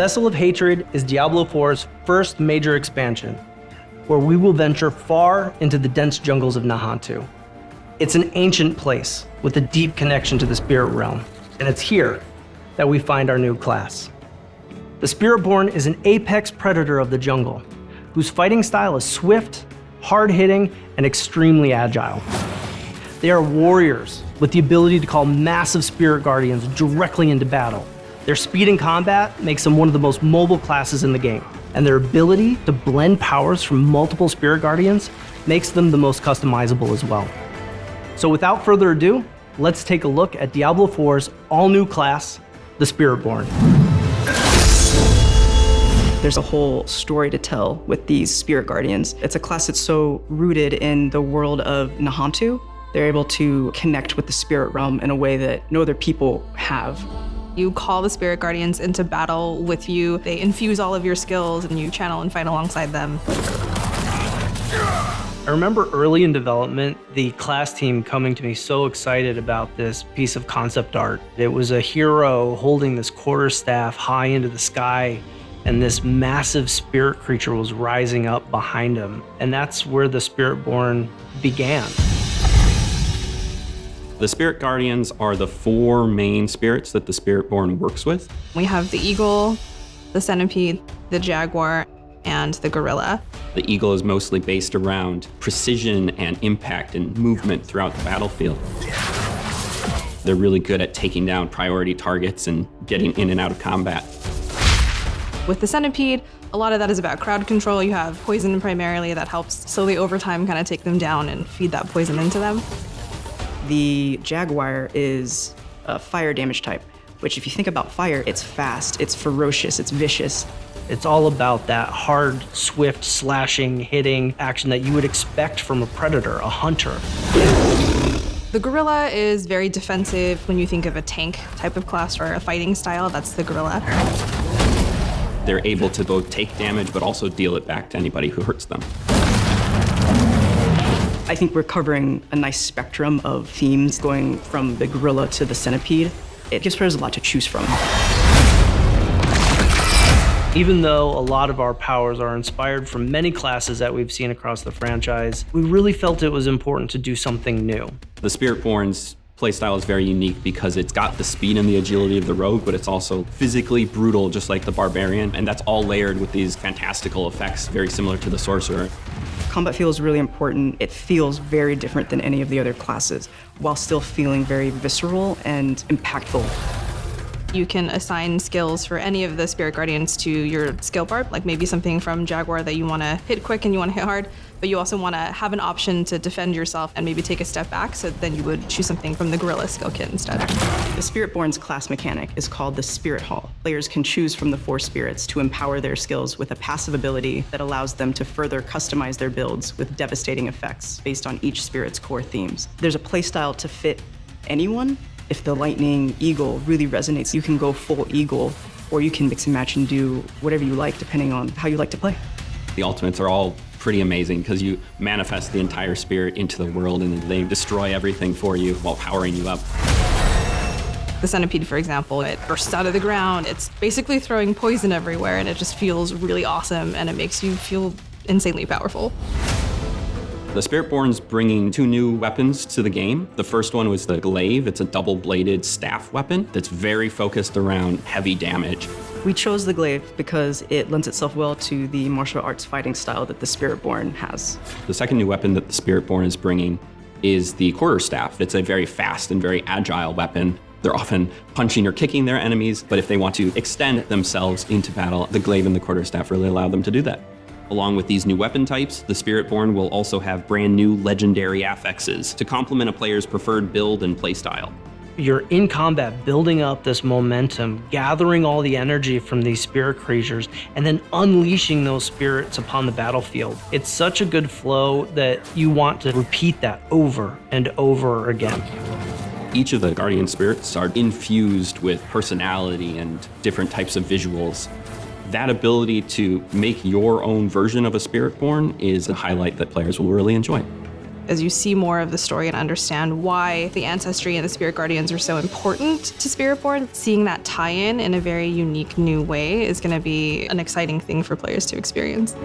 Vessel of Hatred is Diablo 4's first major expansion, where we will venture far into the dense jungles of Nahantu. It's an ancient place with a deep connection to the spirit realm, and it's here that we find our new class. The Spiritborn is an apex predator of the jungle, whose fighting style is swift, hard-hitting, and extremely agile. They are warriors with the ability to call massive spirit guardians directly into battle. Their speed in combat makes them one of the most mobile classes in the game, and their ability to blend powers from multiple spirit guardians makes them the most customizable as well. So without further ado, let's take a look at Diablo 4's all-new class, the Spiritborn. There's a whole story to tell with these spirit guardians. It's a class that's so rooted in the world of Nahantu. They're able to connect with the spirit realm in a way that no other people have. You call the spirit guardians into battle with you. They infuse all of your skills and you channel and fight alongside them. I remember early in development, the class team coming to me so excited about this piece of concept art. It was a hero holding this quarterstaff high into the sky, and this massive spirit creature was rising up behind him. And that's where the Spiritborn began. The Spirit Guardians are the 4 main spirits that the Spiritborn works with. We have the eagle, the centipede, the jaguar, and the gorilla. The eagle is mostly based around precision and impact and movement throughout the battlefield. They're really good at taking down priority targets and getting in and out of combat. With the centipede, a lot of that is about crowd control. You have poison primarily that helps slowly over time kind of take them down and feed that poison into them. The jaguar is a fire damage type, which if you think about fire, it's fast, it's ferocious, it's vicious. It's all about that hard, swift, slashing, hitting action that you would expect from a predator, a hunter. The gorilla is very defensive. When you think of a tank type of class or a fighting style, that's the gorilla. They're able to both take damage, but also deal it back to anybody who hurts them. I think we're covering a nice spectrum of themes going from the gorilla to the centipede. It gives players a lot to choose from. Even though a lot of our powers are inspired from many classes that we've seen across the franchise, we really felt it was important to do something new. The Spiritborn's playstyle is very unique because it's got the speed and the agility of the rogue, but it's also physically brutal, just like the barbarian, and that's all layered with these fantastical effects, very similar to the sorcerer. Combat feel is really important. It feels very different than any of the other classes, while still feeling very visceral and impactful. You can assign skills for any of the spirit guardians to your skill bar, like maybe something from Jaguar that you want to hit quick and you want to hit hard, but you also want to have an option to defend yourself and maybe take a step back, so then you would choose something from the gorilla skill kit instead. The Spiritborn's class mechanic is called the Spirit Hall. Players can choose from the 4 spirits to empower their skills with a passive ability that allows them to further customize their builds with devastating effects based on each spirit's core themes. There's a playstyle to fit anyone. If the lightning eagle really resonates, you can go full eagle, or you can mix and match and do whatever you like depending on how you like to play. The ultimates are all pretty amazing because you manifest the entire spirit into the world and they destroy everything for you while powering you up. The centipede, for example, it bursts out of the ground. It's basically throwing poison everywhere, and it just feels really awesome, and it makes you feel insanely powerful. The Spiritborn's bringing 2 new weapons to the game. The first one was the glaive. It's a double-bladed staff weapon that's very focused around heavy damage. We chose the glaive because it lends itself well to the martial arts fighting style that the Spiritborn has. The second new weapon that the Spiritborn is bringing is the quarterstaff. It's a very fast and very agile weapon. They're often punching or kicking their enemies, but if they want to extend themselves into battle, the glaive and the quarterstaff really allow them to do that. Along with these new weapon types, the Spiritborn will also have brand new legendary affixes to complement a player's preferred build and playstyle. You're in combat, building up this momentum, gathering all the energy from these spirit creatures, and then unleashing those spirits upon the battlefield. It's such a good flow that you want to repeat that over and over again. Each of the guardian spirits are infused with personality and different types of visuals. That ability to make your own version of a Spiritborn is a highlight that players will really enjoy. As you see more of the story and understand why the ancestry and the spirit guardians are so important to Spiritborn, seeing that tie-in a very unique new way is going to be an exciting thing for players to experience.